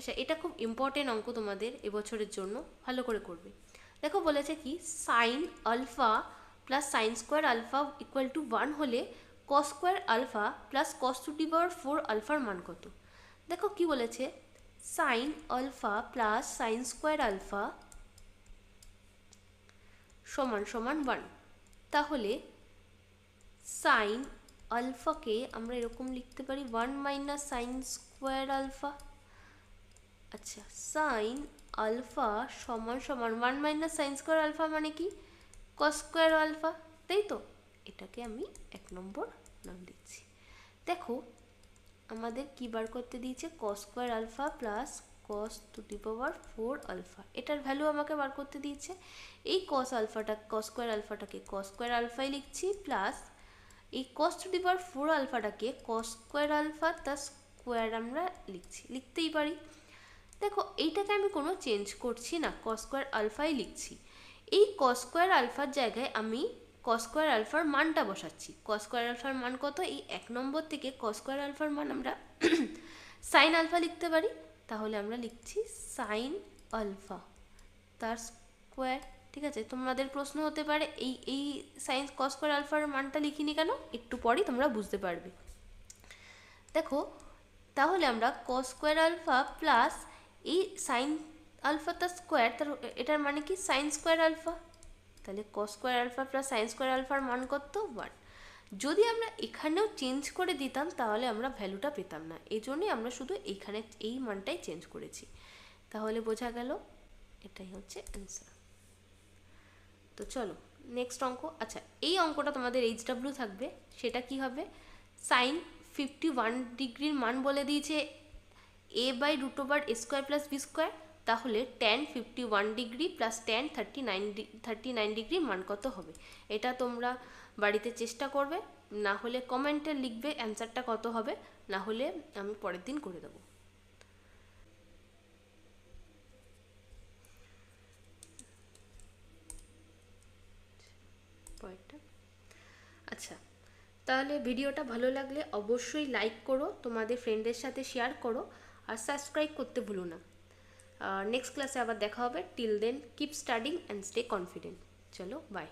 আচ্ছা, এটা খুব ইম্পর্টেন্ট অঙ্ক তোমাদের এবছরের জন্য, ভালো করে করবে। দেখো বলেছে কি sine alpha plus sine square alpha equal to 1 হলে cos square alpha plus cos to the power 4 আলফার মান কত। দেখো কি বলেছে, sine alpha plus sine square alpha সমান সমান 1। তাহলে সাইন আলফাকে আমরা এরকম লিখতে পারি 1 মাইনাস সাইন স্কোয়ার আলফা। আচ্ছা, সাইন আলফা সমান সমান 1 মাইনাস সাইন স্কোয়ার আলফা মানে কি কস স্কোয়ার আলফা, তাই তো? এটাকে আমি 1 নম্বর নাম দিচ্ছি। দেখো আমাদের কী বার করতে দিয়েছে, cos square alpha plus cos to the power 4 alpha, এটার ভ্যালু আমাকে বার করতে দিয়েছে। এই কস স্কোয়ার আলফাটাকে কস স্কোয়ার আলফাই লিখছি, প্লাস এই কস টু দি পাওয়ার 4 আলফাটাকে কস স্কোয়ার আলফা তার স্কোয়ার আমরা লিখতেই পারি। দেখো এইটাকে আমি কোনো চেঞ্জ করছি না, কস স্কোয়ার আলফাই লিখছি। এই কস স্কোয়ার আলফার জায়গায় আমি কস স্কোয়ার আলফার মানটা বসাচ্ছি। কস স্কোয়ার আলফার মান কত, এই 1 নম্বর থেকে কস স্কোয়ার আলফার মান আমরা সাইন আলফা লিখতে পারি। তাহলে আমরা লিখছি সাইন আলফা তার স্কোয়ার। ঠিক আছে, তোমাদের প্রশ্ন হতে পারে এই সাইন কস স্কোয়ার আলফার মানটা লিখিনি কেন, একটু পরেই তোমরা বুঝতে পারবে। দেখো তাহলে আমরা কস স্কোয়ার আলফা প্লাস এই সাইন আলফা তার স্কোয়ার, তার এটার মানে কি সাইন স্কোয়ার আলফা। তাহলে cos square alpha plus sine square আলফার মান কত 1। যদি আমরা এখানেও চেঞ্জ করে দিতাম তাহলে আমরা ভ্যালুটা পেতাম না, এই জন্যই আমরা শুধু এইখানে এই মানটাই চেঞ্জ করেছি। তাহলে বোঝা গেল, এটাই হচ্ছে অ্যান্সার। তো চলো নেক্সট অঙ্ক। আচ্ছা, এই অঙ্কটা তোমাদের HW থাকবে। সেটা কি হবে, সাইন 51 ডিগ্রির মান বলে দিয়েছে a/√a² প্লাস বি স্কোয়ার। তাহলে ট্যান 51 ডিগ্রি প্লাস ট্যান 39 ডিগ্রির মান কত হবে। এটা তোমরা বাড়িতে চেষ্টা করবে, না হলে কমেন্টে লিখবে অ্যান্সারটা কত হবে, না হলে আমি পরের দিন করে দেবো। আচ্ছা, তাহলে ভিডিওটা ভালো লাগলে অবশ্যই লাইক করো, তোমাদের ফ্রেন্ডদের সাথে শেয়ার করো, আর সাবস্ক্রাইব করতে ভুলো না। নেক্সট ক্লাসে আবার দেখা হবে। Till then keep studying and stay confident. চলো বাই।